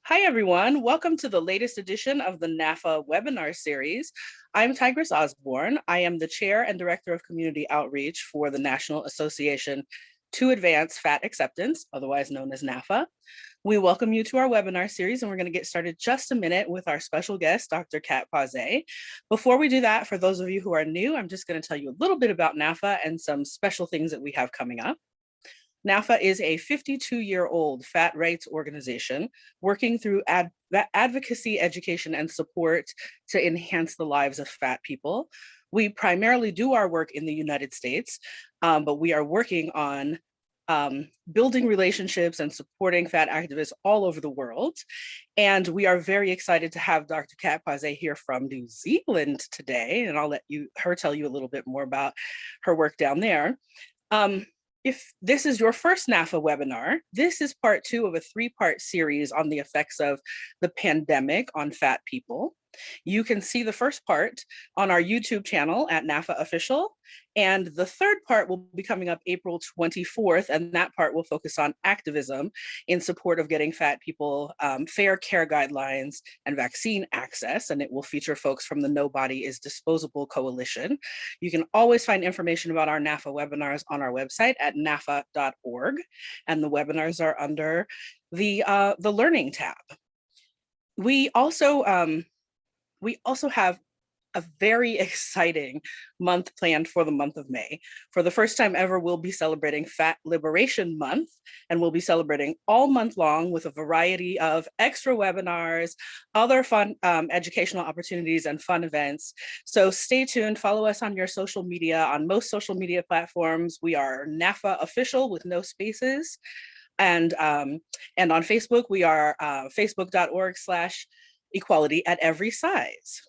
Hi, everyone. Welcome to the latest edition of the NAAFA webinar series. I'm Tigress Osborne. I am the Chair and Director of Community Outreach for the National Association to Advance Fat Acceptance, otherwise known as NAAFA. We welcome you to our webinar series, and we're going to get started just a minute with our special guest, Dr. Cat Pausé. Before we do that, for those of you who are new, I'm just going to tell you a little bit about NAAFA and some special things that we have coming up. NAAFA is a 52-year-old fat rights organization working through advocacy, education, and support to enhance the lives of fat people. We primarily do our work in the United States, but we are working on building relationships and supporting fat activists all over the world. And we are very excited to have Dr. Cat Pausé here from New Zealand today, and I'll let her tell you a little bit more about her work down there. If this is your first NAAFA webinar, this is part 2 of a 3-part series on the effects of the pandemic on fat people. You can see the first part on our YouTube channel at NAAFA Official, and the third part will be coming up April 24th, and that part will focus on activism in support of getting fat people fair care guidelines and vaccine access, and it will feature folks from the No Body is Disposable Coalition. You can always find information about our NAAFA webinars on our website at naafa.org, and the webinars are under the Learning tab. We also have a very exciting month planned for the month of May. For the first time ever, we'll be celebrating Fat Liberation Month, and we'll be celebrating all month long with a variety of extra webinars, other fun educational opportunities, and fun events. So stay tuned, follow us on your social media. On most social media platforms, we are NAAFA Official with no spaces. And on Facebook, we are facebook.org/equality at every size.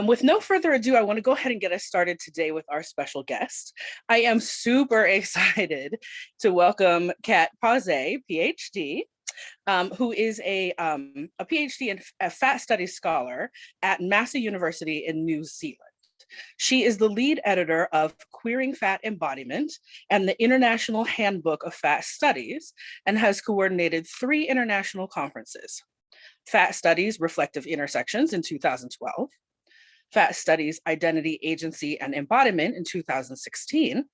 With no further ado, I want to go ahead and get us started today with our special guest. I am super excited to welcome Cat Pausé, PhD, who is a PhD and a fat studies scholar at Massey University in New Zealand. She is the lead editor of Queering Fat Embodiment and the International Handbook of Fat Studies, and has coordinated 3 international conferences: Fat Studies Reflective Intersections in 2012, Fat Studies Identity, Agency, and Embodiment in 2016,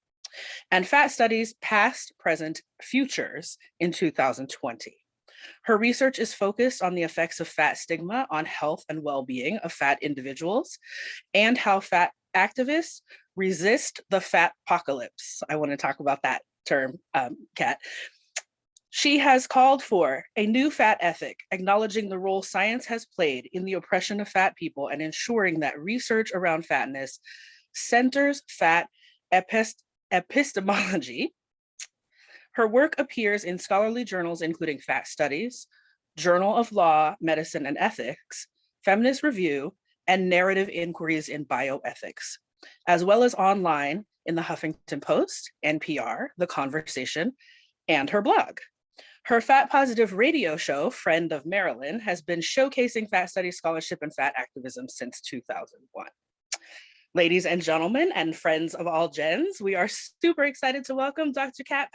and Fat Studies Past, Present, Futures in 2020. Her research is focused on the effects of fat stigma on health and well-being of fat individuals, and how fat activists resist the fat apocalypse. I want to talk about that term, Cat. She has called for a new fat ethic, acknowledging the role science has played in the oppression of fat people and ensuring that research around fatness centers fat epistemology. Her work appears in scholarly journals including Fat Studies, Journal of Law, Medicine, and Ethics, Feminist Review, and Narrative Inquiries in Bioethics, as well as online in the Huffington Post, NPR, The Conversation, and her blog. Her fat positive radio show, Friend of Marilyn, has been showcasing fat studies scholarship and fat activism since 2001. Ladies and gentlemen, and friends of all gens, we are super excited to welcome Dr. Cat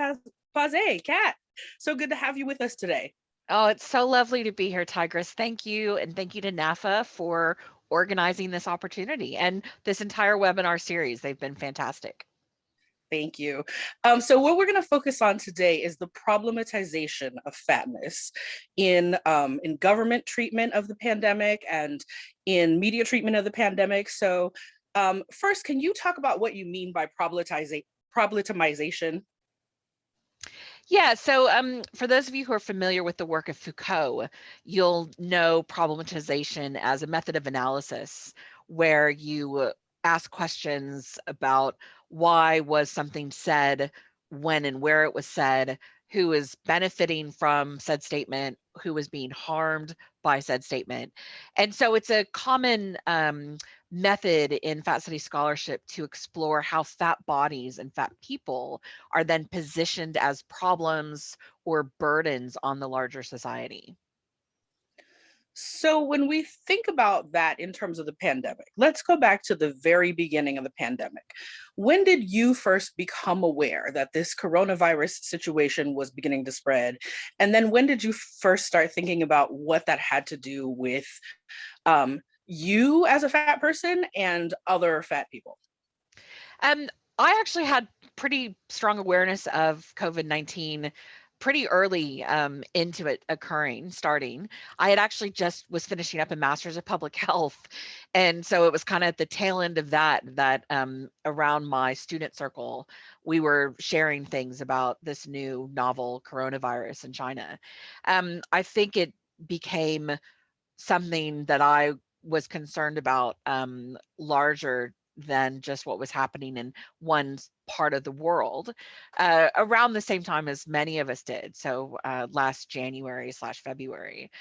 Pausé. Cat, so good to have you with us today. Oh, it's so lovely to be here, Tigress. Thank you. And thank you to NAAFA for organizing this opportunity and this entire webinar series. They've been fantastic. Thank you. So what we're going to focus on today is the problematization of fatness in government treatment of the pandemic and in media treatment of the pandemic. So first, can you talk about what you mean by problematization? Yeah, so for those of you who are familiar with the work of Foucault, you'll know problematization as a method of analysis where you ask questions about why was something said, when and where it was said, who is benefiting from said statement, who is being harmed by said statement. And so it's a common method in fat studies scholarship to explore how fat bodies and fat people are then positioned as problems or burdens on the larger society. So when we think about that in terms of the pandemic, let's go back to the very beginning of the pandemic. When did you first become aware that this coronavirus situation was beginning to spread? And then when did you first start thinking about what that had to do with you as a fat person and other fat people? Um, I actually had pretty strong awareness of COVID-19 pretty early into it starting. I had actually just was finishing up a master's of public health. And so it was kind of at the tail end of that around my student circle, we were sharing things about this new novel coronavirus in China. I think it became something that I was concerned about larger than just what was happening in one part of the world around the same time as many of us did. So last January/February,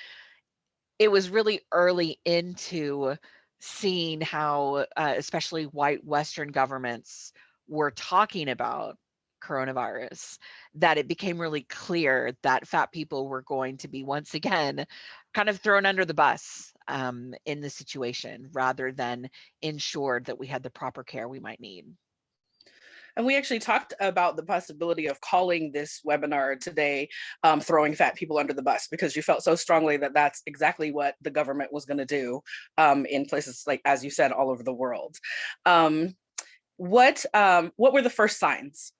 it was really early into seeing how, especially white Western governments were talking about coronavirus, that it became really clear that fat people were going to be once again kind of thrown under the bus in the situation rather than ensured that we had the proper care we might need. And we actually talked about the possibility of calling this webinar today throwing fat people under the bus, because you felt so strongly that that's exactly what the government was going to do in places like, as you said, all over the world. Um, what were the first signs?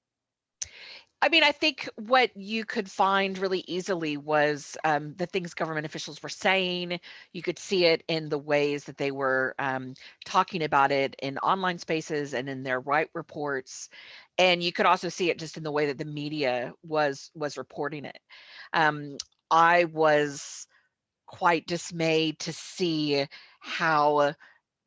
I mean, I think what you could find really easily was the things government officials were saying. You could see it in the ways that they were talking about it in online spaces and in their Right reports, and you could also see it just in the way that the media was reporting it. Um, I was quite dismayed to see how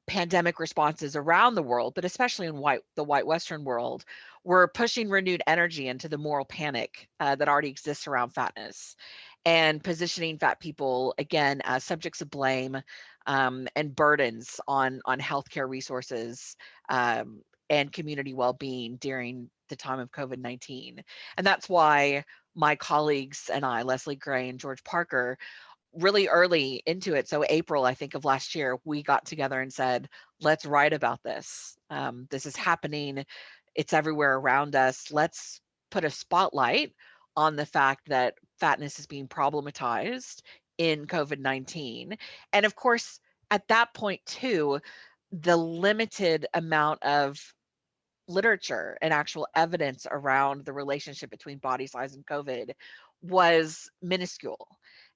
pandemic responses around the world, but especially in the white Western world, were pushing renewed energy into the moral panic that already exists around fatness, and positioning fat people again as subjects of blame and burdens on healthcare resources and community well-being during the time of COVID-19. And that's why my colleagues and I, Leslie Gray and George Parker, really early into it, so April, I think, of last year, we got together and said, let's write about this. This is happening. It's everywhere around us. Let's put a spotlight on the fact that fatness is being problematized in COVID-19. And of course, at that point, too, the limited amount of literature and actual evidence around the relationship between body size and COVID was minuscule.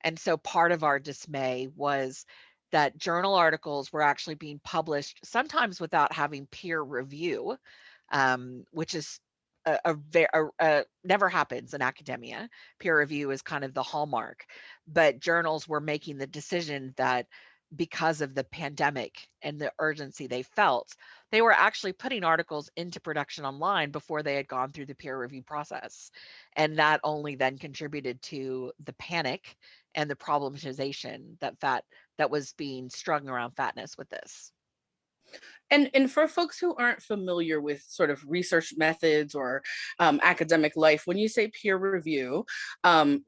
And so part of our dismay was that journal articles were actually being published, sometimes without having peer review, which is never happens in academia. Peer review is kind of the hallmark, but journals were making the decision that because of the pandemic and the urgency they felt, they were actually putting articles into production online before they had gone through the peer review process. And that only then contributed to the panic and the problematization that was being strung around fatness with this. And for folks who aren't familiar with sort of research methods or academic life, when you say peer review,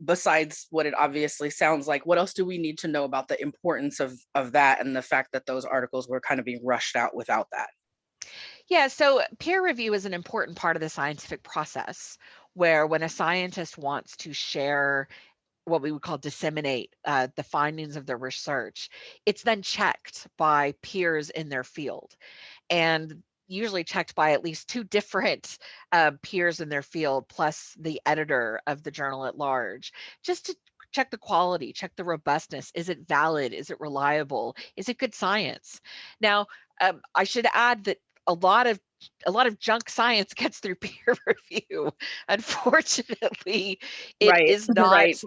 besides what it obviously sounds like, what else do we need to know about the importance of that and the fact that those articles were kind of being rushed out without that? Yeah, so peer review is an important part of the scientific process, where when a scientist wants to share what we would call disseminate the findings of their research, it's then checked by peers in their field, and usually checked by at least two different peers in their field, plus the editor of the journal at large, just to check the quality, check the robustness. Is it valid? Is it reliable? Is it good science? Now, I should add that a lot of junk science gets through peer review. Unfortunately, it Right, is not. right.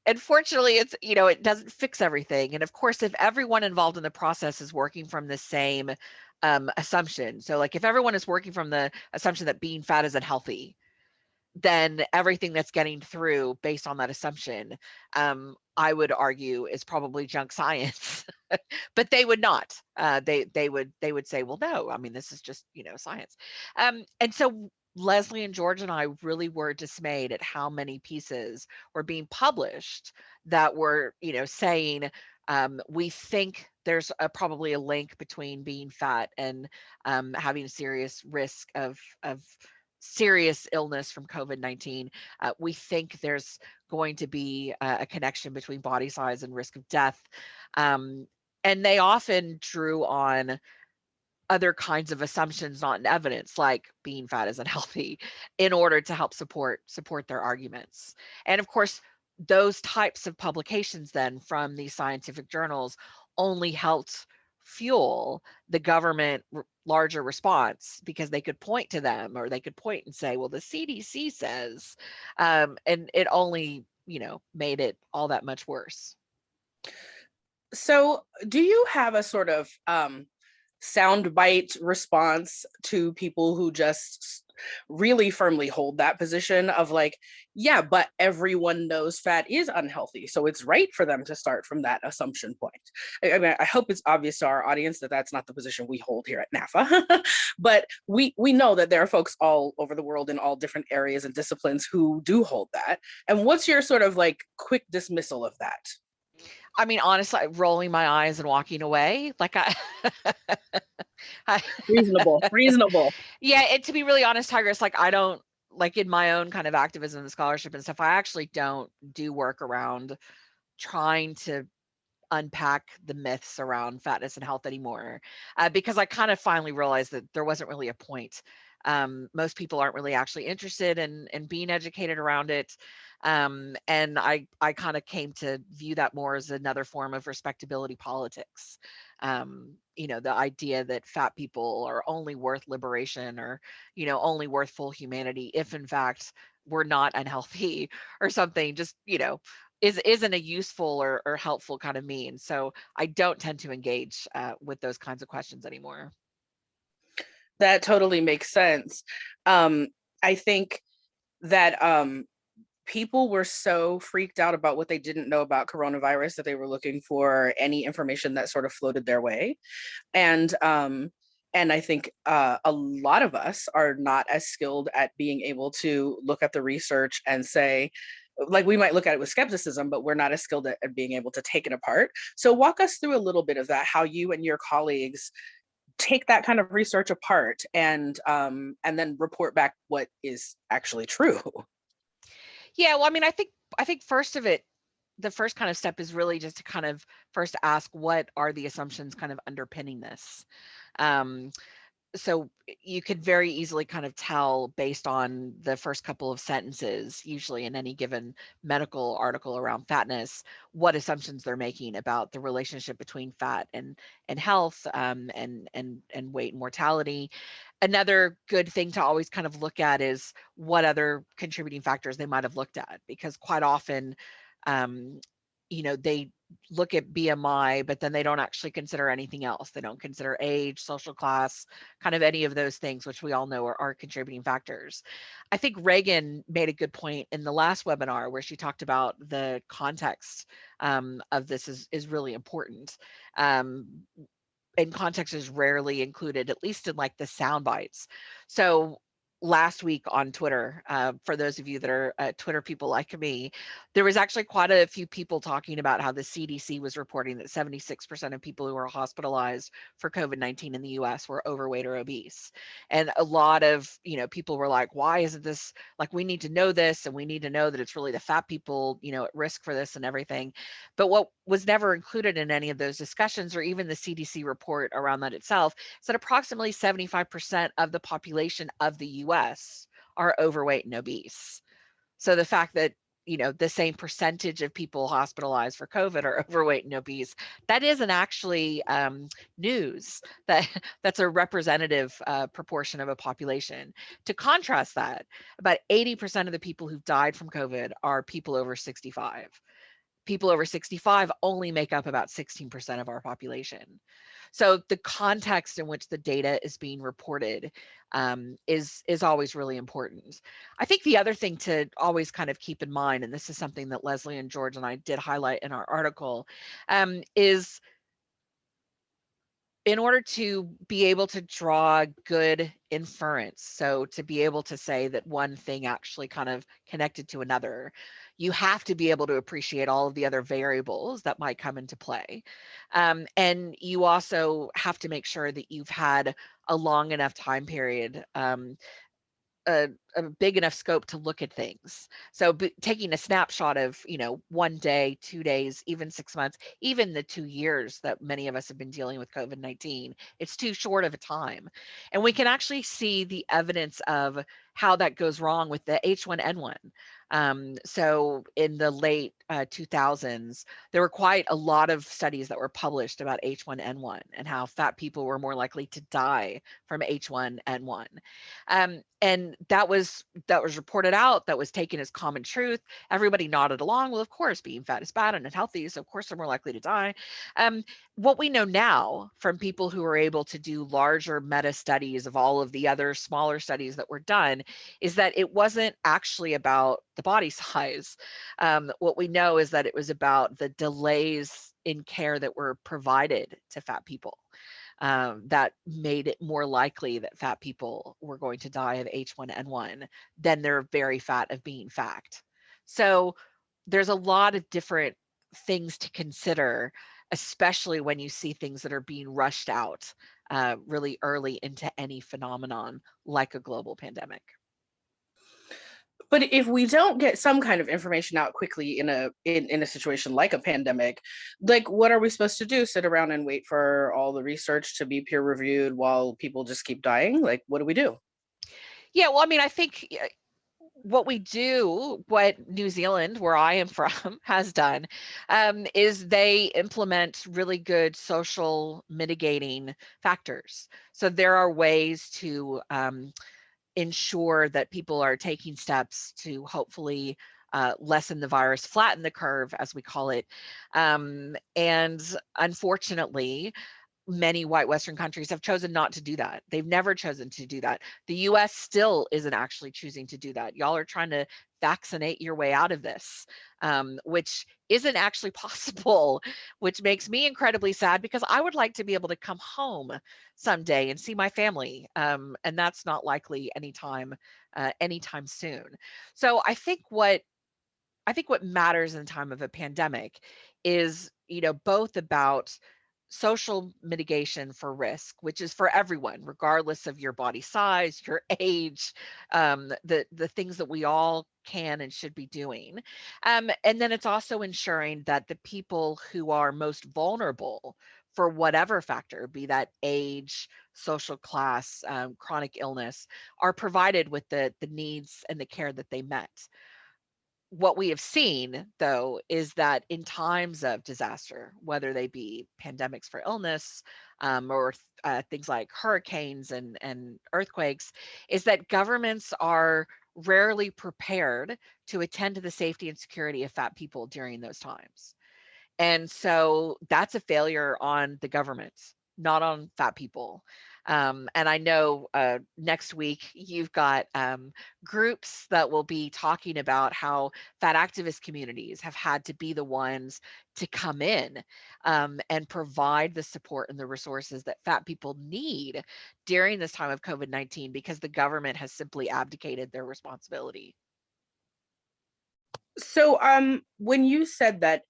Unfortunately, it's, it doesn't fix everything. And of course, if everyone involved in the process is working from the same assumption, so like if everyone is working from the assumption that being fat is unhealthy, then everything that's getting through based on that assumption, I would argue, is probably junk science. But they would not. They would say, well, no, I mean, this is just science. And so Leslie and George and I really were dismayed at how many pieces were being published that were saying We think there's probably a link between being fat and having a serious risk of serious illness from COVID-19. We think there's going to be a connection between body size and risk of death. And they often drew on other kinds of assumptions, not in evidence, like being fat is unhealthy, in order to help support their arguments. And of course, those types of publications then from these scientific journals only helped fuel the government larger response, because they could point to them, or they could point and say, well, the CDC says, and it only, made it all that much worse. So, do you have a sort of soundbite response to people who just really firmly hold that position of like, yeah, but everyone knows fat is unhealthy, so it's right for them to start from that assumption point? I mean, I hope it's obvious to our audience that that's not the position we hold here at NAAFA, but we know that there are folks all over the world in all different areas and disciplines who do hold that. And what's your sort of like quick dismissal of that? I mean, honestly, rolling my eyes and walking away. Like I Reasonable, reasonable. yeah, and to be really honest, Tigress, like I don't, like in my own kind of activism and scholarship and stuff, I actually don't do work around trying to unpack the myths around fatness and health anymore, because I kind of finally realized that there wasn't really a point. Most people aren't really actually interested in being educated around it. And I kind of came to view that more as another form of respectability politics. The idea that fat people are only worth liberation, or, only worth full humanity if in fact we're not unhealthy or something, just, isn't a useful or helpful kind of means. So I don't tend to engage with those kinds of questions anymore. That totally makes sense. I think that people were so freaked out about what they didn't know about coronavirus that they were looking for any information that sort of floated their way. And I think a lot of us are not as skilled at being able to look at the research and say, like, we might look at it with skepticism, but we're not as skilled at being able to take it apart. So walk us through a little bit of that, how you and your colleagues take that kind of research apart and then report back what is actually true. Yeah, well, I mean, I think the first kind of step is really just to kind of first ask, what are the assumptions kind of underpinning this? Um, so you could very easily kind of tell based on the first couple of sentences, usually in any given medical article around fatness, what assumptions they're making about the relationship between fat and health, and weight and mortality. Another good thing to always kind of look at is what other contributing factors they might have looked at, because quite often, um, they look at BMI, but then they don't actually consider anything else. They don't consider age, social class, kind of any of those things, which we all know are contributing factors. I think Reagan made a good point in the last webinar where she talked about the context of this is really important. Um, and context is rarely included, at least in like the sound bites. So last week on Twitter, for those of you that are Twitter people like me, there was actually quite a few people talking about how the CDC was reporting that 76% of people who were hospitalized for COVID-19 in the US were overweight or obese. And a lot of, people were like, why isn't this, like, we need to know this, and we need to know that it's really the fat people, at risk for this and everything. But what was never included in any of those discussions, or even the CDC report around that itself, is that approximately 75% of the population of the US are overweight and obese. So the fact that, the same percentage of people hospitalized for COVID are overweight and obese, that isn't actually news. That's a representative proportion of a population. To contrast that, about 80% of the people who've died from COVID are people over 65. People over 65 only make up about 16% of our population. So the context in which the data is being reported is always really important. I think the other thing to always kind of keep in mind, and this is something that Leslie and George and I did highlight in our article, is in order to be able to draw good inference, so to be able to say that one thing actually kind of connected to another, you have to be able to appreciate all of the other variables that might come into play. And you also have to make sure that you've had a long enough time period, a big enough scope to look at things. So taking a snapshot of, 1 day, 2 days, even 6 months, even the 2 years that many of us have been dealing with COVID-19, it's too short of a time. And we can actually see the evidence of how that goes wrong with the H1N1. So in the late 2000s, there were quite a lot of studies that were published about H1N1 and how fat people were more likely to die from H1N1. And that was reported out, that was taken as common truth. Everybody nodded along. Well, of course, being fat is bad and unhealthy, so of course they're more likely to die. Um, what we know now from people who are able to do larger meta studies of all of the other smaller studies that were done is that it wasn't actually about the body size. What we know is that it was about the delays in care that were provided to fat people, that made it more likely that fat people were going to die of H1N1 than they're very fat of being fat. So there's a lot of different things to consider, especially when you see things that are being rushed out really early into any phenomenon like a global pandemic. But if we don't get some kind of information out quickly in a situation like a pandemic, like what are we supposed to do? Sit around and wait for all the research to be peer reviewed while people just keep dying? Like, what do we do? Yeah, well, I mean, I think what we do, what New Zealand, where I am from, has done, is they implement really good social mitigating factors. So there are ways to ensure that people are taking steps to hopefully lessen the virus, flatten the curve, as we call it. And unfortunately, many white Western countries have chosen not to do that. They've never chosen to do that. The US still isn't actually choosing to do that. Y'all are trying to vaccinate your way out of this, which isn't actually possible, which makes me incredibly sad because I would like to be able to come home someday and see my family. And that's not likely anytime soon. So I think what matters in time of a pandemic is, both about social mitigation for risk, which is for everyone, regardless of your body size, your age, the things that we all can and should be doing. And then it's also ensuring that the people who are most vulnerable for whatever factor, be that age, social class, chronic illness, are provided with the needs and the care that they met. What we have seen, though, is that in times of disaster, whether they be pandemics for illness, or things like hurricanes and earthquakes, is that governments are rarely prepared to attend to the safety and security of fat people during those times. And so that's a failure on the government, not on fat people. And I know next week you've got groups that will be talking about how fat activist communities have had to be the ones to come in and provide the support and the resources that fat people need during this time of COVID-19 because the government has simply abdicated their responsibility. So, when you said that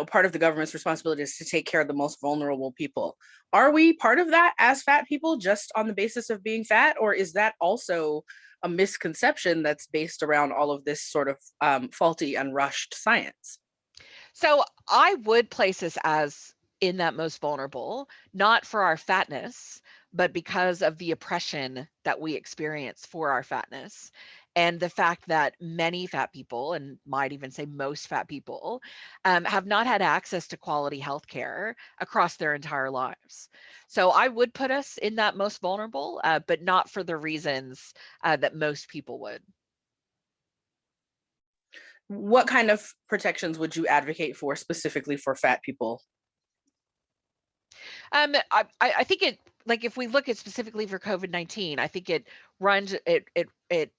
part of the government's responsibility is to take care of the most vulnerable people, are we part of that as fat people just on the basis of being fat, or is that also a misconception that's based around all of this sort of faulty and rushed science? So I would place us as in that most vulnerable, not for our fatness, but because of the oppression that we experience for our fatness. And the fact that many fat people, and might even say most fat people, have not had access to quality health care across their entire lives. So I would put us in that most vulnerable, but not for the reasons that most people would. What kind of protections would you advocate for specifically for fat people? I think it, like, if we look at specifically for COVID-19, I think it runs it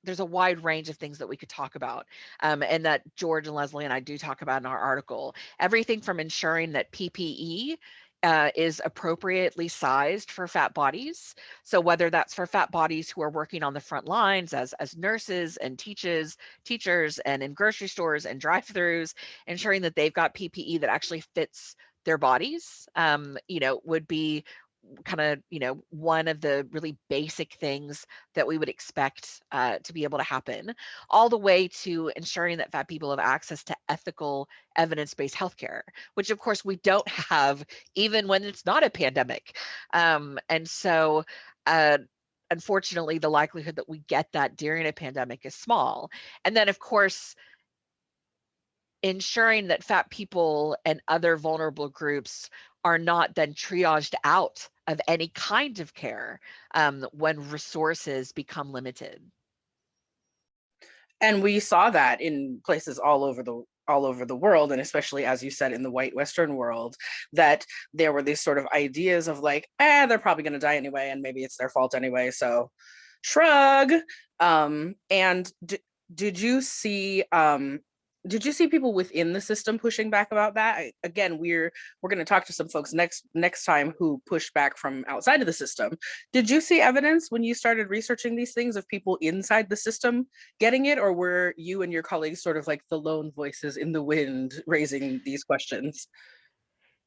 there's a wide range of things that we could talk about, and that George and Leslie and I do talk about in our article. Everything from ensuring that PPE is appropriately sized for fat bodies. So whether that's for fat bodies who are working on the front lines as nurses and teachers and in grocery stores and drive-throughs, ensuring that they've got PPE that actually fits their bodies, would be kind of, one of the really basic things that we would expect to be able to happen, all the way to ensuring that fat people have access to ethical, evidence-based healthcare, which of course we don't have even when it's not a pandemic. And so, uh, unfortunately, the likelihood that we get that during a pandemic is small. And then, of course, ensuring that fat people and other vulnerable groups are not then triaged out of any kind of care when resources become limited. And we saw that in places all over the world, and especially, as you said, in the white Western world, that there were these sort of ideas of like, they're probably going to die anyway, and maybe it's their fault anyway, so shrug. And did you see did you see people within the system pushing back about that? Again, we're going to talk to some folks next time who pushed back from outside of the system. Did you see evidence when you started researching these things of people inside the system getting it, or were you and your colleagues sort of like the lone voices in the wind raising these questions?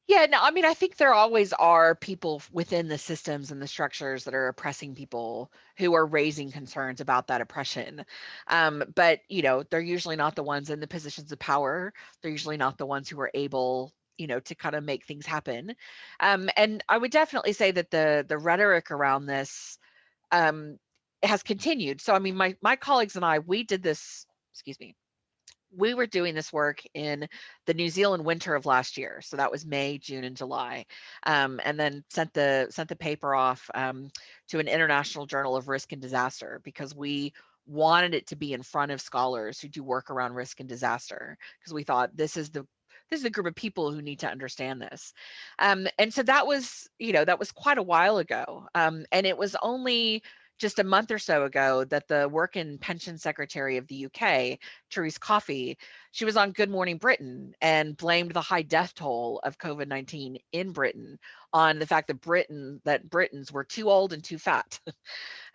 Yeah, no, I mean, I think there always are people within the systems and the structures that are oppressing people who are raising concerns about that oppression. But, they're usually not the ones in the positions of power. They're usually not the ones who are able, to kind of make things happen. And I would definitely say that the rhetoric around this um, has continued. So, I mean, my colleagues and I, we did this, excuse me, we were doing this work in the New Zealand winter of last year. So that was May, June, and July, and then sent the paper off to an international journal of risk and disaster because we wanted it to be in front of scholars who do work around risk and disaster because we thought this is a group of people who need to understand this. And so that was quite a while ago. And it was only just a month or so ago that the Work and Pension Secretary of the UK, Therese Coffey, she was on Good Morning Britain and blamed the high death toll of COVID-19 in Britain on the fact that Britons were too old and too fat.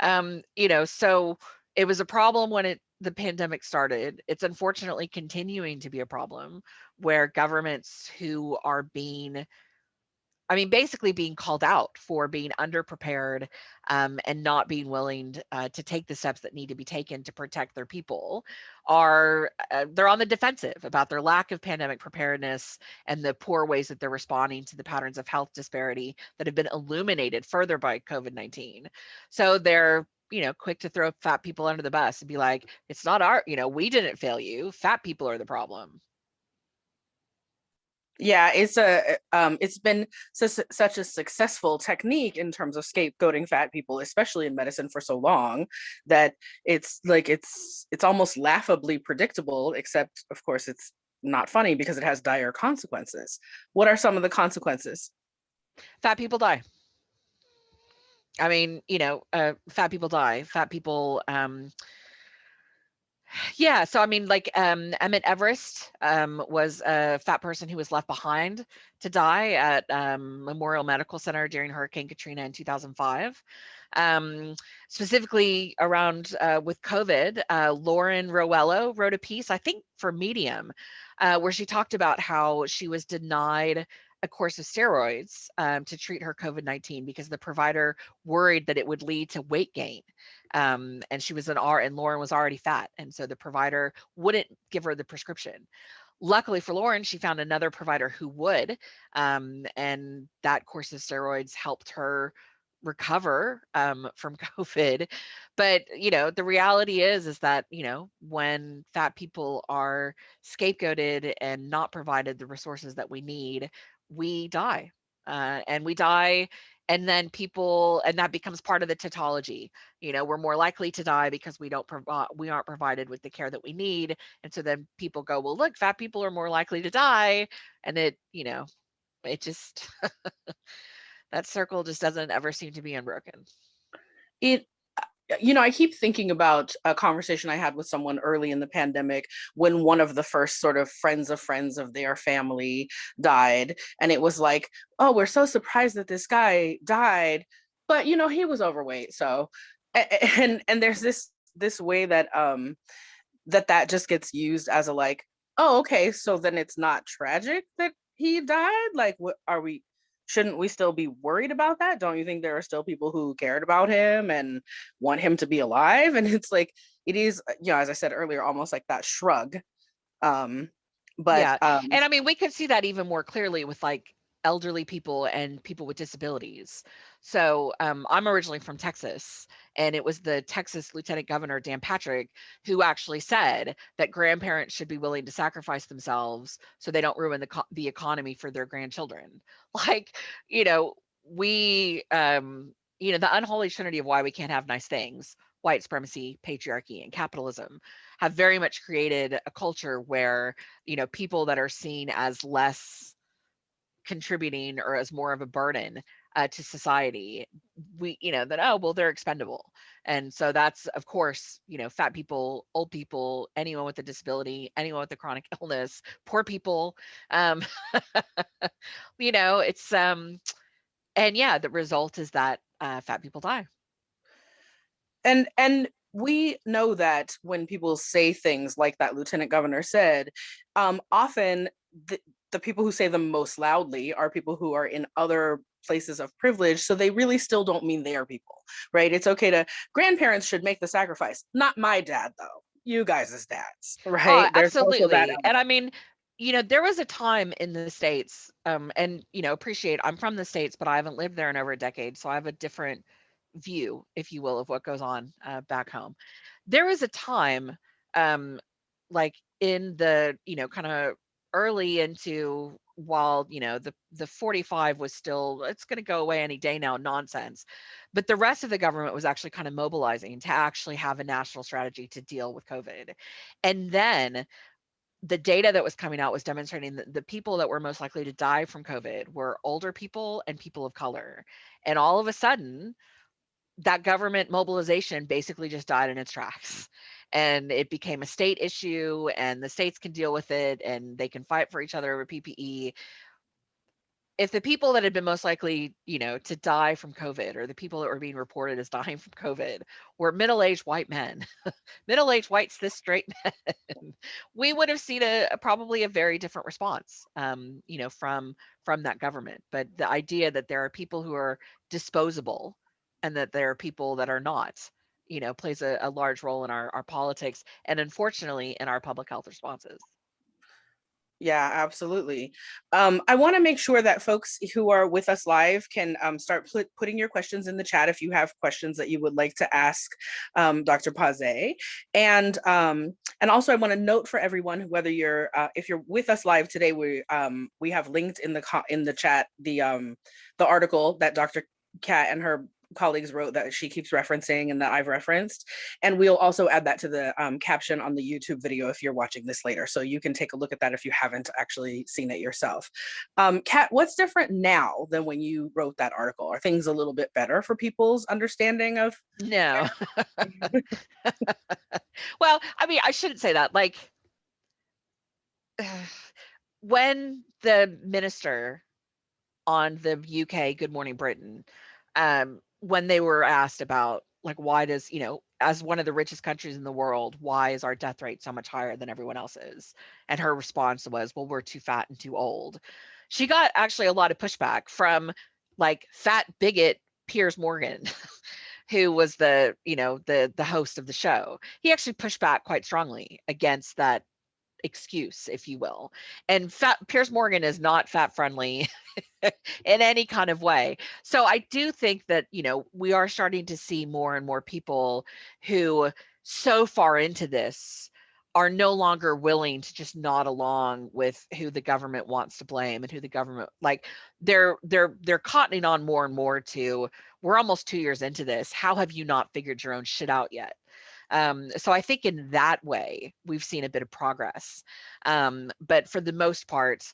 So it was a problem when the pandemic started. It's unfortunately continuing to be a problem where governments who are basically being called out for being underprepared and not being willing to take the steps that need to be taken to protect their people they're on the defensive about their lack of pandemic preparedness and the poor ways that they're responding to the patterns of health disparity that have been illuminated further by COVID-19. So they're quick to throw fat people under the bus and be like, it's not we didn't fail you. Fat people are the problem. Yeah, it's been such a successful technique in terms of scapegoating fat people, especially in medicine, for so long that it's almost laughably predictable, except of course it's not funny because it has dire consequences. What are some of the consequences? Fat people die. I mean, fat people die. Fat people, yeah. So I mean, like Emmett Everest was a fat person who was left behind to die at Memorial Medical Center during Hurricane Katrina in 2005. Specifically around with COVID, Lauren Rowello wrote a piece, I think for Medium, where she talked about how she was denied a course of steroids to treat her COVID-19 because the provider worried that it would lead to weight gain. And she was and Lauren was already fat. And so the provider wouldn't give her the prescription. Luckily for Lauren, she found another provider who would. And that course of steroids helped her recover from COVID. But, the reality is that, when fat people are scapegoated and not provided the resources that we need, we die. And we die, and then and that becomes part of the tautology. We're more likely to die because we aren't provided with the care that we need. And so then people go, well, look, fat people are more likely to die. And it just, that circle just doesn't ever seem to be unbroken. It I keep thinking about a conversation I had with someone early in the pandemic when one of the first sort of friends of their family died. And it was like, oh, we're so surprised that this guy died, but he was overweight. So, and there's this way that that just gets used as a like, oh, okay, so then it's not tragic that he died. Like, what are we? Shouldn't we still be worried about that? Don't you think there are still people who cared about him and want him to be alive? And it's like it is, as I said earlier, almost like that shrug. Um, but Yeah. And I mean, we could see that even more clearly with like elderly people and people with disabilities. So I'm originally from Texas, and it was the Texas Lieutenant Governor, Dan Patrick, who actually said that grandparents should be willing to sacrifice themselves so they don't ruin the economy for their grandchildren. Like, you know, the unholy trinity of why we can't have nice things, white supremacy, patriarchy, and capitalism, have very much created a culture where people that are seen as less contributing or as more of a burden to society, that, oh well, they're expendable. And so that's, of course, fat people, old people, anyone with a disability, anyone with a chronic illness, poor people. um it's and yeah, the result is that fat people die. and we know that when people say things like that lieutenant governor said, often the people who say them most loudly are people who are in other places of privilege, so they really still don't mean their people, right? It's okay to grandparents should make the sacrifice, not my dad though, you guys' dads, Oh, right? There's also that absolutely. And element. I mean, there was a time in the States, and appreciate, I'm from the States, but I haven't lived there in over a decade, so I have a different view, if you will, of what goes on back home. There was a time, um, like in the, kind of early into, while the 45 was still, it's going to go away any day now nonsense, but the rest of the government was actually kind of mobilizing to actually have a national strategy to deal with COVID. And then the data that was coming out was demonstrating that the people that were most likely to die from COVID were older people and people of color. And all of a sudden, that government mobilization basically just died in its tracks. And it became a state issue, and the states can deal with it, and they can fight for each other over PPE. If the people that had been most likely, to die from COVID, or the people that were being reported as dying from COVID, were middle-aged white men, middle-aged white cis straight men, we would have seen probably a very different response, from that government. But the idea that there are people who are disposable and that there are people that are not, plays a large role in our politics, and unfortunately in our public health responses. Yeah, absolutely. I want to make sure that folks who are with us live can start putting your questions in the chat if you have questions that you would like to ask Dr. Pausé. And also I want to note for everyone, whether you're if you're with us live today, we have linked in the chat the article that Dr. Cat and her colleagues wrote that she keeps referencing and that I've referenced. And we'll also add that to the caption on the YouTube video if you're watching this later. So you can take a look at that if you haven't actually seen it yourself. Kat, what's different now than when you wrote that article? Are things a little bit better for people's understanding of? No. Well, I mean, I shouldn't say that. Like, when the minister on the UK Good Morning Britain, when they were asked about, like, why does, as one of the richest countries in the world, why is our death rate so much higher than everyone else's? And her response was, well, we're too fat and too old. She got actually a lot of pushback from like fat bigot Piers Morgan, who was the host of the show. He actually pushed back quite strongly against that excuse, if you will. And Piers Morgan is not fat friendly in any kind of way. So I do think that, we are starting to see more and more people who so far into this are no longer willing to just nod along with who the government wants to blame and who the government, like, they're cottoning on more and more to, we're almost 2 years into this, how have you not figured your own shit out yet? So I think in that way, we've seen a bit of progress. But for the most part,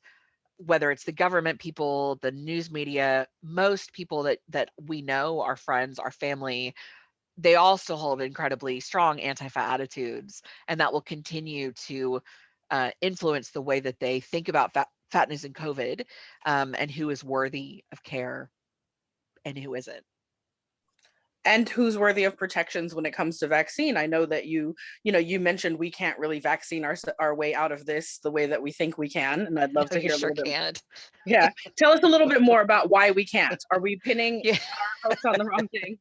whether it's the government people, the news media, most people that we know, our friends, our family, they also hold incredibly strong anti-fat attitudes, and that will continue to influence the way that they think about fatness and COVID, and who is worthy of care and who isn't. And who's worthy of protections when it comes to vaccine. I know that you mentioned we can't really vaccine our way out of this the way that we think we can, and I'd love No, to you hear a sure little bit. can't. Yeah, tell us a little bit more about why we can't. Are we pinning Yeah. our hopes on the wrong thing?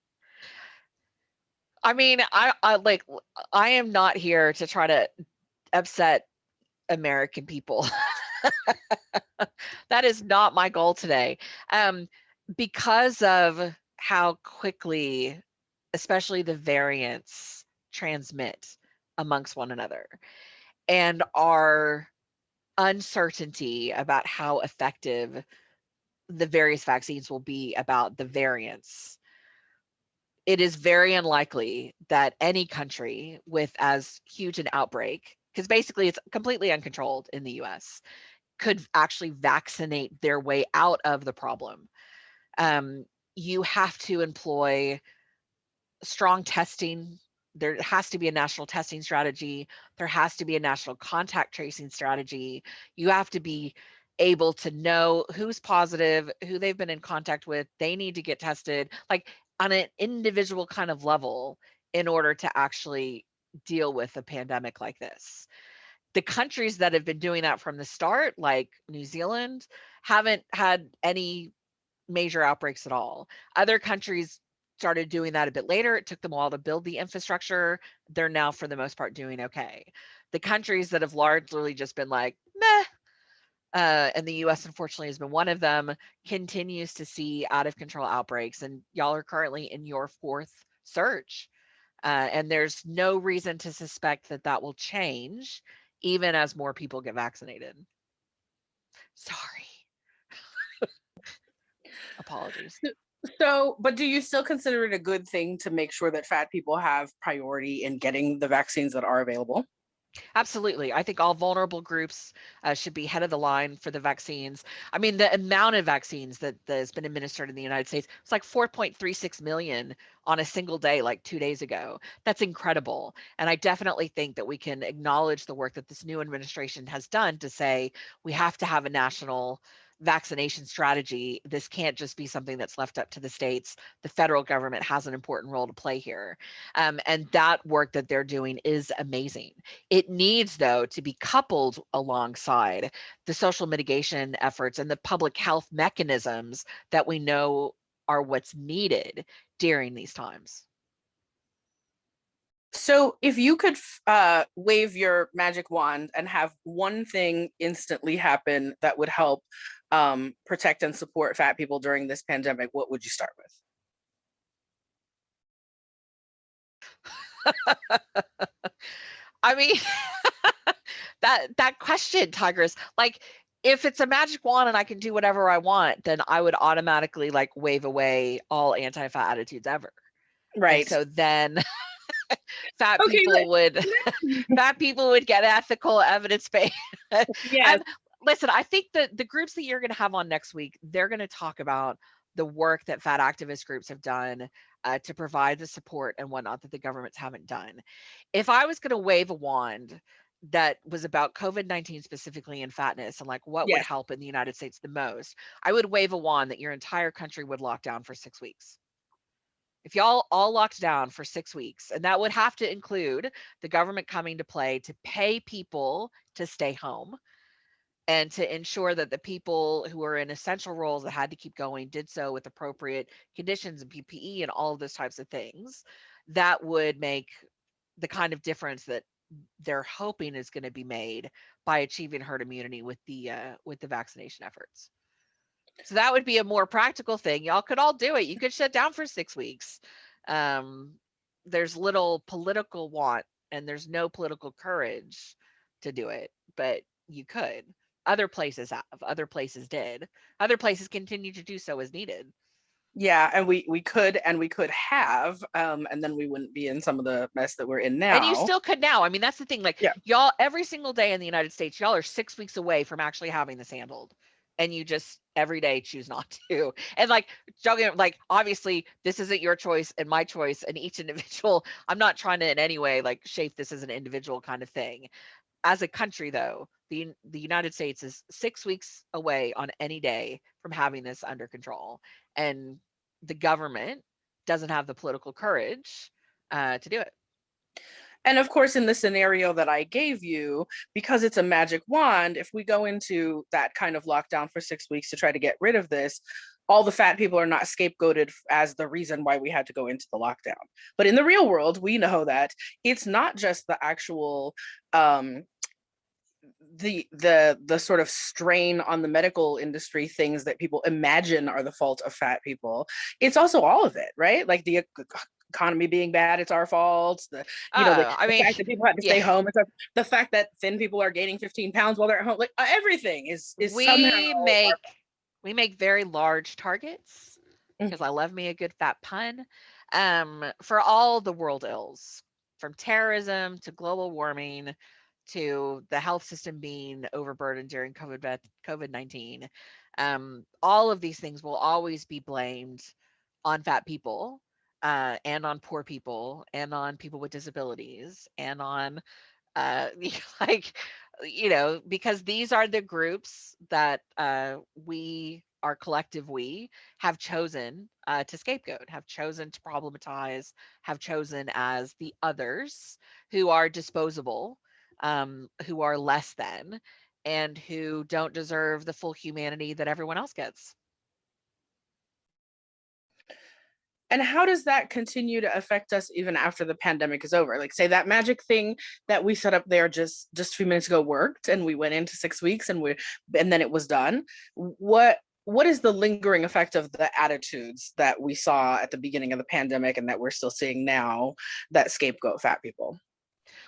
I mean, I am not here to try to upset American people. That is not my goal today. Because of how quickly, especially the variants, transmit amongst one another, and our uncertainty about how effective the various vaccines will be about the variants, it is very unlikely that any country with as huge an outbreak, because basically it's completely uncontrolled in the US, could actually vaccinate their way out of the problem. You have to employ strong testing. There has to be a national testing strategy. There has to be a national contact tracing strategy. You have to be able to know who's positive, who they've been in contact with. They need to get tested, like on an individual kind of level, in order to actually deal with a pandemic like this. The countries that have been doing that from the start, like New Zealand, haven't had any major outbreaks at all. Other countries started doing that a bit later. It took them a while to build the infrastructure. They're now, for the most part, doing okay. The countries that have largely just been like, meh, and the US, unfortunately, has been one of them, continues to see out of control outbreaks. And y'all are currently in your fourth surge. And there's no reason to suspect that that will change, even as more people get vaccinated. Sorry. Apologies. So, but do you still consider it a good thing to make sure that fat people have priority in getting the vaccines that are available? Absolutely. I think all vulnerable groups should be head of the line for the vaccines. I mean, the amount of vaccines that has been administered in the United States, it's like 4.36 million on a single day, like 2 days ago. That's incredible. And I definitely think that we can acknowledge the work that this new administration has done to say we have to have a national vaccination strategy. This can't just be something that's left up to the states. The federal government has an important role to play here. And that work that they're doing is amazing. It needs, though, to be coupled alongside the social mitigation efforts and the public health mechanisms that we know are what's needed during these times. So, if you could wave your magic wand and have one thing instantly happen that would help protect and support fat people during this pandemic, what would you start with? I mean, that question, Tigress, like, if it's a magic wand and I can do whatever I want, then I would automatically like wave away all anti-fat attitudes ever. And Right. so then fat Okay. people would fat people would get ethical, evidence-based. Yes. Listen, I think that the groups that you're going to have on next week, they're going to talk about the work that fat activist groups have done to provide the support and whatnot that the governments haven't done. If I was going to wave a wand that was about COVID-19 specifically and fatness and like what would Yes. help in the United States the most, I would wave a wand that your entire country would lock down for 6 weeks. If y'all all locked down for 6 weeks, and that would have to include the government coming to play to pay people to stay home and to ensure that the people who are in essential roles that had to keep going did so with appropriate conditions and PPE and all of those types of things, that would make the kind of difference that they're hoping is going to be made by achieving herd immunity with the vaccination efforts. So that would be a more practical thing. Y'all could all do it. You could shut down for 6 weeks. There's little political want and there's no political courage to do it, but you could. Other places have, other places did. Other places continue to do so as needed. Yeah, and we could have, and then we wouldn't be in some of the mess that we're in And you now. still could now. I mean, that's the thing. Like, Yeah. y'all, every single day in the United States, y'all are 6 weeks away from actually having this handled. and you just every day choose not to. And like jogging, like obviously this isn't your choice and my choice and each individual. I'm not trying to in any way like shape this as an individual kind of thing. As a country, though, the United States is 6 weeks away on any day from having this under control, and the government doesn't have the political courage to do it. And of course, in the scenario that I gave you, because it's a magic wand, if we go into that kind of lockdown for 6 weeks to try to get rid of this, all the fat people are not scapegoated as the reason why we had to go into the lockdown. But in the real world, we know that it's not just the actual the sort of strain on the medical industry, things that people imagine are the fault of fat people. It's also all of it, right? Like the economy being bad, it's our fault. The I the mean, fact that people had to yeah, stay home, it's the fact that thin people are gaining 15 pounds while they're at home. Like everything is somehow we our make we make very large targets because fault. I love me a good fat pun for all the world ills, from terrorism to global warming to the health system being overburdened during COVID-19. All of these things will always be blamed on fat people and on poor people and on people with disabilities and on uh, like, because these are the groups that our collective we have chosen to scapegoat, have chosen to problematize, have chosen as the others who are disposable, who are less than, and who don't deserve the full humanity that everyone else gets. And how does that continue to affect us even after the pandemic is over? Like, say that magic thing that we set up there just a few minutes ago worked, and we went into 6 weeks, and then it was done. What is the lingering effect of the attitudes that we saw at the beginning of the pandemic and that we're still seeing now that scapegoat fat people?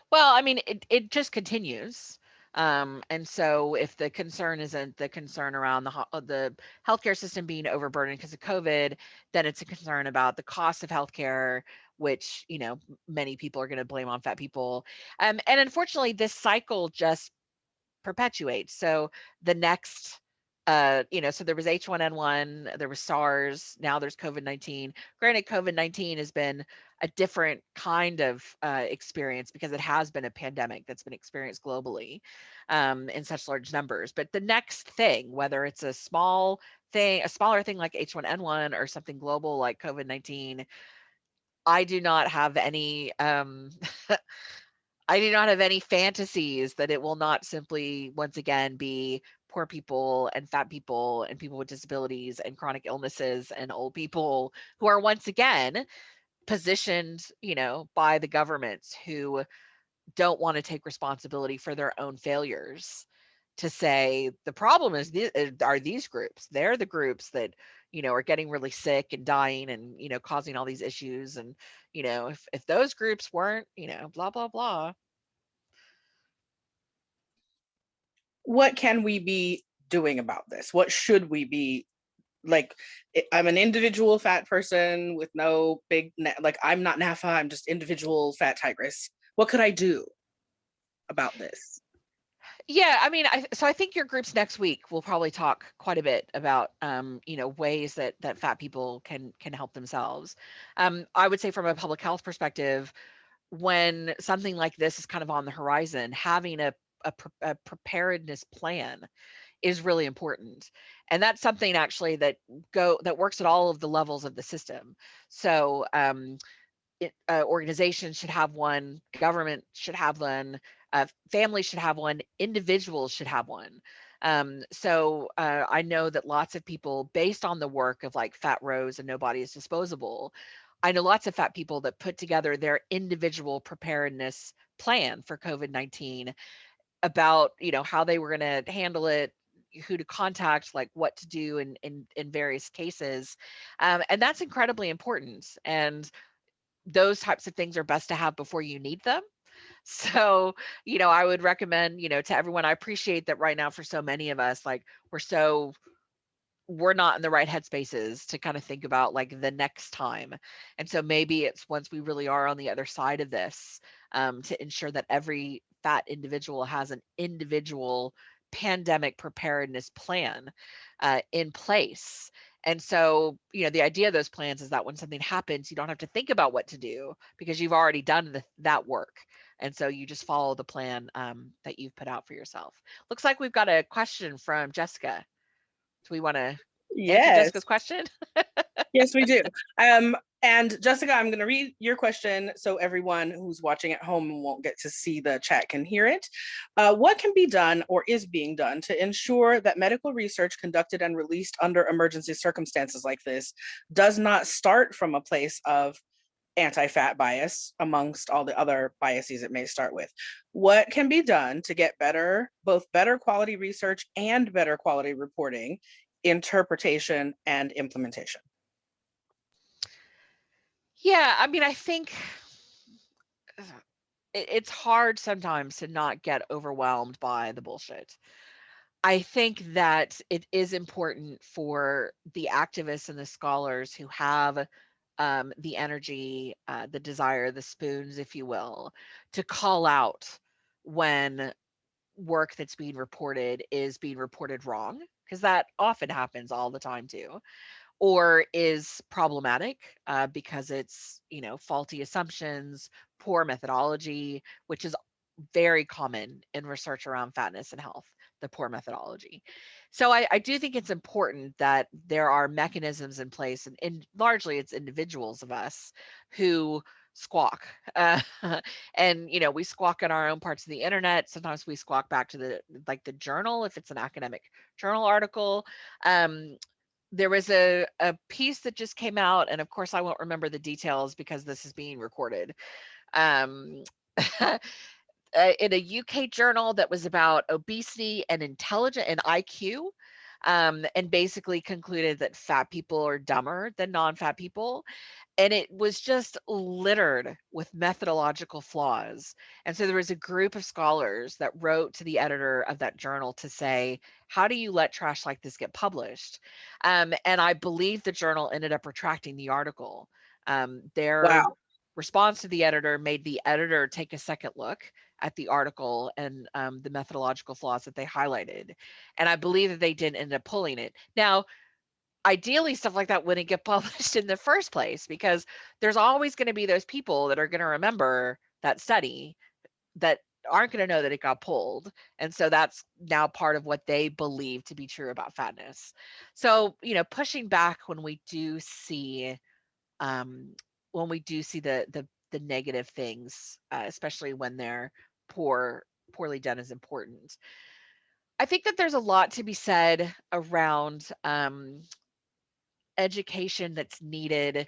Well, I mean, it just continues. And so if the concern isn't the concern around the healthcare system being overburdened because of COVID, then it's a concern about the cost of healthcare, which, many people are going to blame on fat people. And unfortunately, this cycle just perpetuates. So the next, so there was H1N1, there was SARS, now there's COVID-19. Granted, COVID-19 has been a different kind of experience because it has been a pandemic that's been experienced globally in such large numbers. But the next thing, whether it's a smaller thing like H1N1 or something global like COVID-19, I do not have any I do not have any fantasies that it will not simply once again be poor people and fat people and people with disabilities and chronic illnesses and old people who are once again positioned, by the governments who don't want to take responsibility for their own failures to say the problem is are these groups. They're the groups that, are getting really sick and dying and, causing all these issues. And, if those groups weren't, blah, blah, blah. What can we be doing about this? What should we be like? I'm an individual fat person with no big like I'm not NAAFA, I'm just individual fat tigress. What could I do about this? Yeah, I mean, I think your groups next week will probably talk quite a bit about ways that fat people can help themselves. I would say from a public health perspective, when something like this is kind of on the horizon, having a preparedness plan is really important. And that's something actually that works at all of the levels of the system. So organizations should have one, government should have one, families should have one, individuals should have one. So I know that lots of people, based on the work of like Fat Rose and Nobody is Disposable, I know lots of fat people that put together their individual preparedness plan for COVID-19 about, how they were going to handle it, who to contact, like what to do in various cases. And that's incredibly important. And those types of things are best to have before you need them. So, I would recommend, to everyone, I appreciate that right now for so many of us, like we're not in the right headspaces to kind of think about like the next time. And so maybe it's once we really are on the other side of this, to ensure that every fat individual has an individual pandemic preparedness plan in place. And so, the idea of those plans is that when something happens, you don't have to think about what to do because you've already done that work. And so you just follow the plan that you've put out for yourself. Looks like we've got a question from Jessica. Do we want to answer Yes. Jessica's question? Yes, we do. And Jessica, I'm going to read your question so everyone who's watching at home and won't get to see the chat can hear it. What can be done or is being done to ensure that medical research conducted and released under emergency circumstances like this does not start from a place of anti-fat bias amongst all the other biases it may start with? What can be done to get both better quality research and better quality reporting, interpretation, and implementation? Yeah, I mean, I think it's hard sometimes to not get overwhelmed by the bullshit. I think that it is important for the activists and the scholars who have the energy, the desire, the spoons, if you will, to call out when work that's being reported is being reported wrong, because that often happens all the time too, or is problematic because it's, faulty assumptions, poor methodology, which is very common in research around fatness and health, the poor methodology. So I do think it's important that there are mechanisms in place, and largely it's individuals of us who squawk. Uh, and we squawk on our own parts of the internet. Sometimes we squawk back to the journal if it's an academic journal article. There was a piece that just came out, and of course I won't remember the details because this is being recorded. Um, in a UK journal that was about obesity and intelligence and IQ, and basically concluded that fat people are dumber than non-fat people. And it was just littered with methodological flaws. And so there was a group of scholars that wrote to the editor of that journal to say, how do you let trash like this get published? And I believe the journal ended up retracting the article. Their Wow. response to the editor made the editor take a second look at the article and the methodological flaws that they highlighted. And I believe that they did end up pulling it. Now, ideally, stuff like that wouldn't get published in the first place because there's always going to be those people that are going to remember that study that aren't going to know that it got pulled. And so that's now part of what they believe to be true about fatness. So, pushing back um, when we do see the negative things, especially when they're poorly done, is important. I think that there's a lot to be said around education that's needed.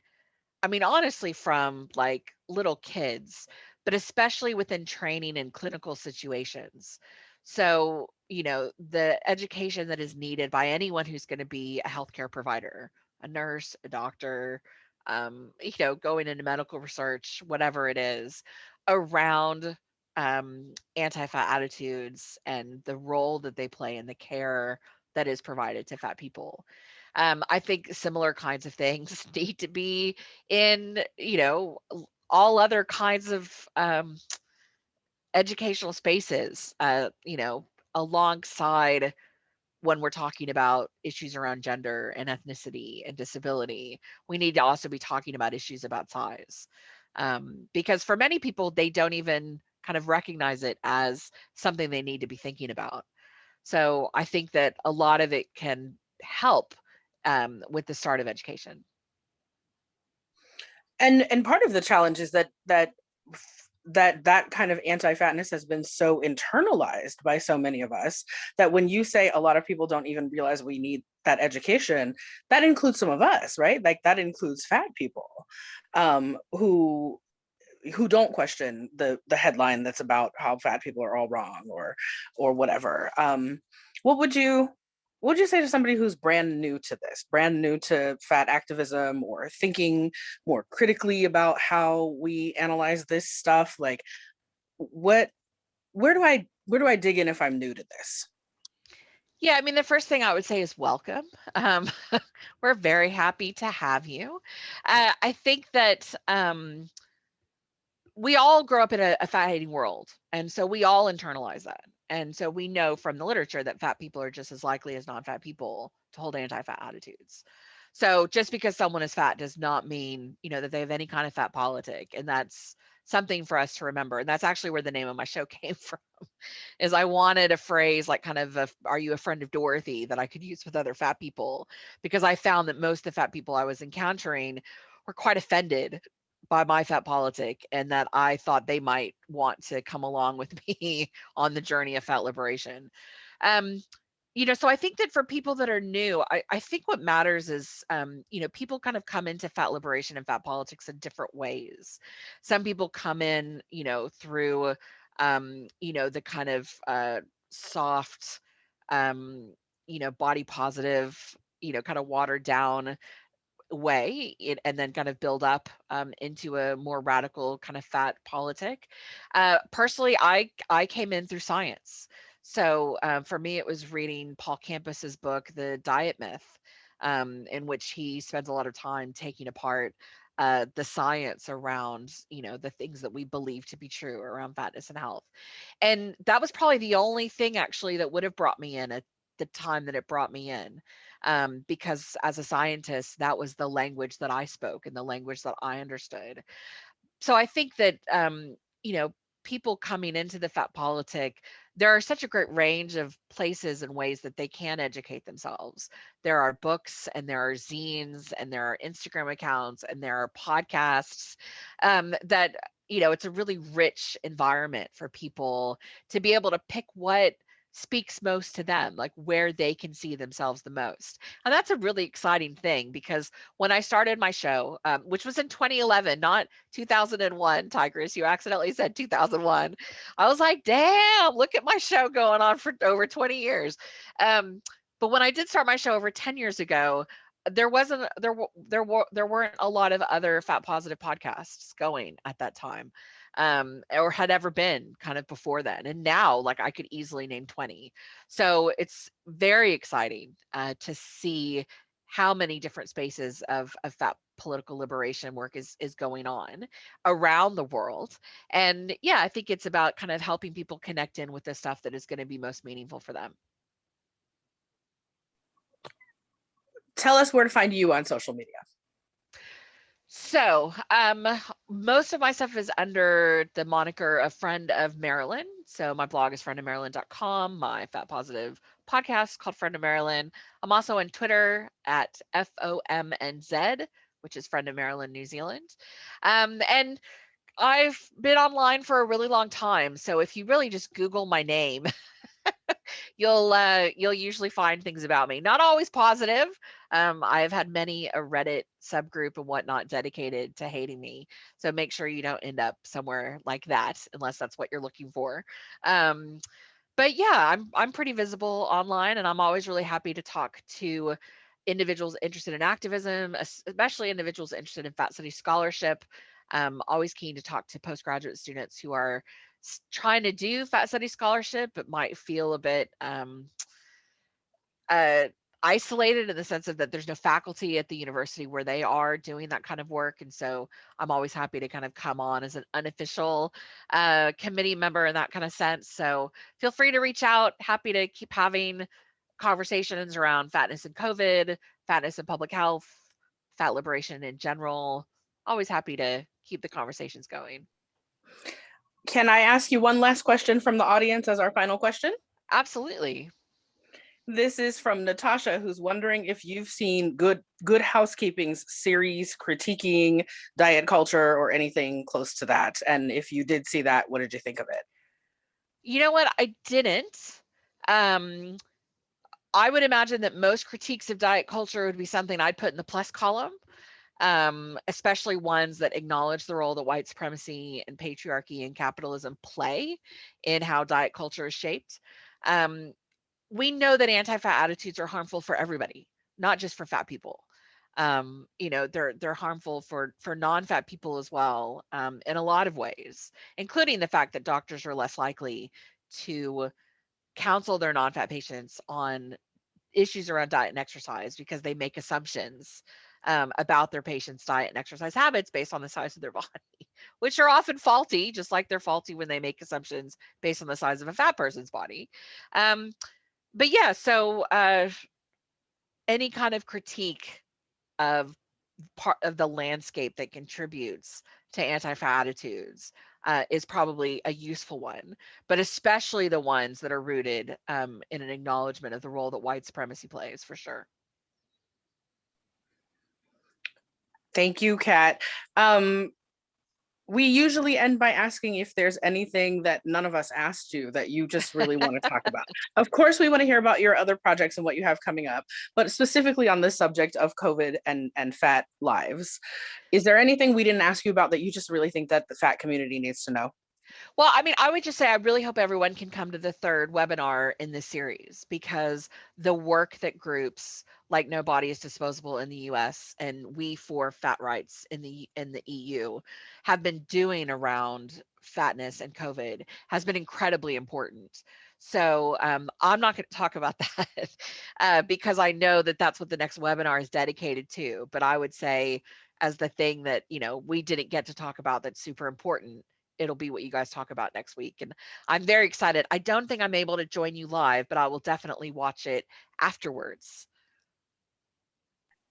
I mean, honestly, from like little kids, but especially within training in clinical situations. So, the education that is needed by anyone who's going to be a healthcare provider, a nurse, a doctor, going into medical research, whatever it is, around anti-fat attitudes and the role that they play in the care that is provided to fat people. I think similar kinds of things need to be in, all other kinds of educational spaces, alongside when we're talking about issues around gender and ethnicity and disability. We need to also be talking about issues about size. Because for many people, they don't even kind of recognize it as something they need to be thinking about. So I think that a lot of it can help with the start of education. And part of the challenge is that kind of anti-fatness has been so internalized by so many of us that when you say a lot of people don't even realize we need that education, that includes some of us, right? Like that includes fat people, who don't question the headline that's about how fat people are all wrong or whatever. What would you say to somebody who's brand new to this, brand new to fat activism or thinking more critically about how we analyze this stuff? Like, what, where do I dig in if I'm new to this? Yeah, I mean, the first thing I would say is welcome. Um, we're very happy to have you. I think that we all grow up in a fat hating world. And so we all internalize that. And so we know from the literature that fat people are just as likely as non-fat people to hold anti-fat attitudes. So just because someone is fat does not mean, that they have any kind of fat politic. And that's something for us to remember. And that's actually where the name of my show came from, is I wanted a phrase like kind of, are you a friend of Dorothy, that I could use with other fat people? Because I found that most of the fat people I was encountering were quite offended by my fat politic, and that I thought they might want to come along with me on the journey of fat liberation. Um, so I think that for people that are new, I think what matters is, people kind of come into fat liberation and fat politics in different ways. Some people come in, through, the kind of soft, um, body positive, kind of watered down way, and then kind of build up into a more radical kind of fat politic. Personally, I came in through science. So for me, it was reading Paul Campus's book, The Diet Myth, in which he spends a lot of time taking apart the science around, the things that we believe to be true around fatness and health. And that was probably the only thing actually that would have brought me in at the time that it brought me in, because as a scientist, that was the language that I spoke and the language that I understood. So I think that, people coming into the fat politic, there are such a great range of places and ways that they can educate themselves. There are books, and there are zines, and there are Instagram accounts, and there are podcasts, that, it's a really rich environment for people to be able to pick what speaks most to them, like where they can see themselves the most. And that's a really exciting thing, because when I started my show, which was in 2011, not 2001, Tigress, you accidentally said 2001. I was like, damn, look at my show going on for over 20 years. But when I did start my show over 10 years ago, there weren't a lot of other fat positive podcasts going at that time, or had ever been kind of before then. And now, like, I could easily name 20. So it's very exciting to see how many different spaces of fat political liberation work is going on around the world. And yeah, I think it's about kind of helping people connect in with the stuff that is going to be most meaningful for them. Tell us where to find you on social media. So, most of my stuff is under the moniker of Friend of Marilyn. So my blog is friendofmarilyn.com. My fat positive podcast called Friend of Marilyn. I'm also on Twitter at FOMNZ, which is Friend of Marilyn New Zealand. And I've been online for a really long time. So if you really just Google my name, you'll usually find things about me. Not always positive. I've had many a Reddit subgroup and whatnot dedicated to hating me. So make sure you don't end up somewhere like that unless that's what you're looking for. But yeah, I'm pretty visible online, and I'm always really happy to talk to individuals interested in activism, especially individuals interested in fat study scholarship. Always keen to talk to postgraduate students who are trying to do fat study scholarship, but might feel a bit uh, isolated in the sense of that there's no faculty at the university where they are doing that kind of work. And so I'm always happy to kind of come on as an unofficial committee member in that kind of sense. So feel free to reach out. Happy to keep having conversations around fatness and COVID, fatness and public health, fat liberation in general. Always happy to keep the conversations going. Can I ask you one last question from the audience as our final question? Absolutely. This is from Natasha, who's wondering if you've seen Good Housekeeping's series critiquing diet culture or anything close to that. And if you did see that, what did you think of it? You know what? I didn't. Um, I would imagine that most critiques of diet culture would be something I'd put in the plus column, especially ones that acknowledge the role that white supremacy and patriarchy and capitalism play in how diet culture is shaped. Um, we know that anti-fat attitudes are harmful for everybody, not just for fat people. They're harmful for non-fat people as well, in a lot of ways, including the fact that doctors are less likely to counsel their non-fat patients on issues around diet and exercise because they make assumptions about their patients' diet and exercise habits based on the size of their body. which are often faulty, just like they're faulty when they make assumptions based on the size of a fat person's body. But yeah, so any kind of critique of part of the landscape that contributes to anti-fat attitudes is probably a useful one, but especially the ones that are rooted in an acknowledgement of the role that white supremacy plays, for sure. Thank you, Kat. We usually end by asking if there's anything that none of us asked you that you just really want to talk about. Of course, we want to hear about your other projects and what you have coming up, but specifically on this subject of COVID and fat lives. Is there anything we didn't ask you about that you just really think that the fat community needs to know? Well, I mean, I would just say I really hope everyone can come to the third webinar in this series, because the work that groups like No Body is Disposable in the US and We for Fat Rights in the EU have been doing around fatness and COVID has been incredibly important. So I'm not going to talk about that because I know that that's what the next webinar is dedicated to. But I would say, as the thing that, you know, we didn't get to talk about that's super important, it'll be what you guys talk about next week. And I'm very excited. I don't think I'm able to join you live, but I will definitely watch it afterwards.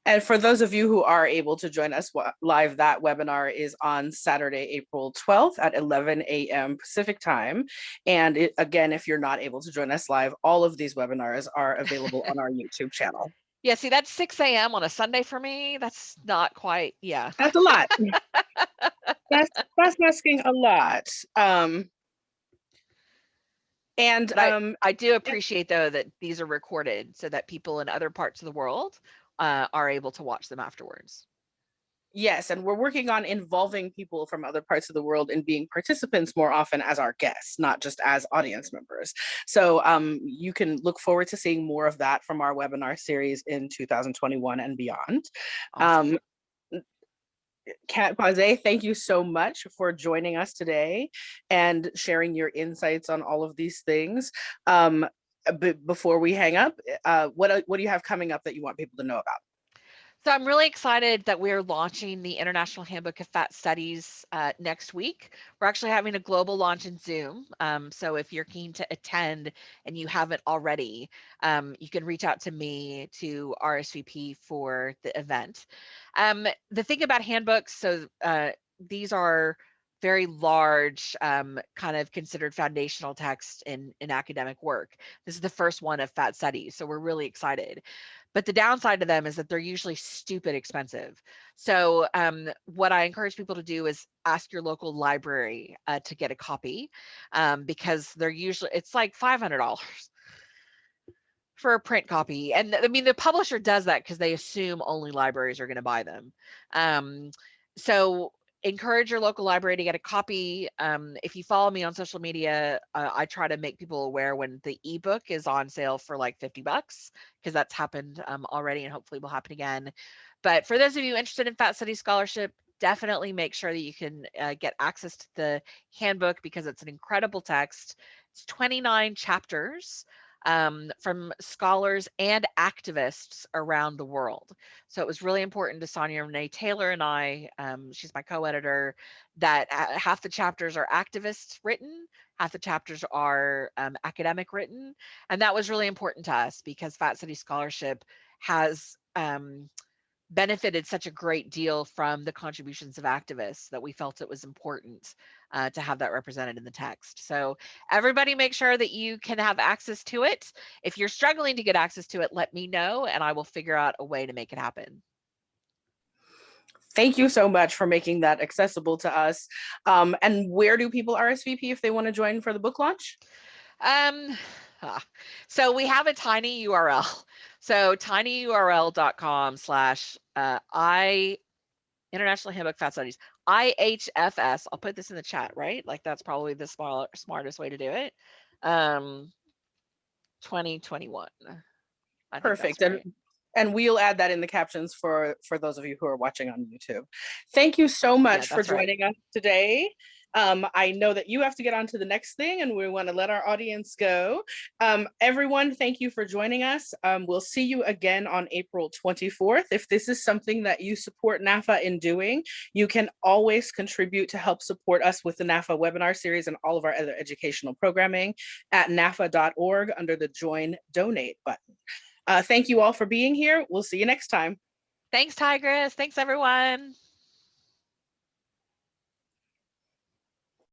And for those of you who are able to join us live, that webinar is on Saturday, April 12th at 11 a.m. Pacific time. And again, if you're not able to join us live, all of these webinars are available on our YouTube channel. Yeah, see, that's 6 a.m. on a Sunday for me. That's not quite, yeah. That's a lot. That's asking a lot. I do appreciate, though, that these are recorded so that people in other parts of the world are able to watch them afterwards. Yes, and we're working on involving people from other parts of the world in being participants more often as our guests, not just as audience members. So you can look forward to seeing more of that from our webinar series in 2021 and beyond. Awesome. Cat Pausé, thank you so much for joining us today and sharing your insights on all of these things. Before we hang up, what do you have coming up that you want people to know about? So I'm really excited that we're launching the International Handbook of Fat Studies next week. We're actually having a global launch in Zoom. So if you're keen to attend and you haven't already, you can reach out to me to RSVP for the event. The thing about handbooks, so these are very large, kind of considered foundational text in academic work. This is the first one of fat studies, so we're really excited. But the downside to them is that they're usually stupid expensive. So what I encourage people to do is ask your local library to get a copy, because they're usually, it's like $500 for a print copy. And I mean, the publisher does that because they assume only libraries are going to buy them. So encourage your local library to get a copy. If you follow me on social media, I try to make people aware when the ebook is on sale for like $50, because that's happened already and hopefully will happen again. But for those of you interested in fat studies scholarship, definitely make sure that you can get access to the handbook, because it's an incredible text. It's 29 chapters from scholars and activists around the world. So it was really important to Sonya Renee Taylor and I, she's my co-editor, that half the chapters are activists written, half the chapters are academic written. And that was really important to us because Fat Studies Scholarship has benefited such a great deal from the contributions of activists that we felt it was important to have that represented in the text. So everybody make sure that you can have access to it. If you're struggling to get access to it, let me know and I will figure out a way to make it happen. Thank you so much for making that accessible to us. And where do people RSVP if they want to join for the book launch? So we have a tiny URL. So tinyurl.com/I International Handbook Fat Studies, IHFS. I'll put this in the chat, right? Like that's probably the smartest way to do it. 2021. I think Perfect. that's right. And we'll add that in the captions for those of you who are watching on YouTube. Thank you so much for joining us today. I know that you have to get on to the next thing, and we want to let our audience go. Everyone, thank you for joining us. We'll see you again on April 24th. If this is something that you support NAAFA in doing, you can always contribute to help support us with the NAAFA webinar series and all of our other educational programming at naafa.org under the Join Donate button. Thank you all for being here. We'll see you next time. Thanks, Tigress. Thanks, everyone.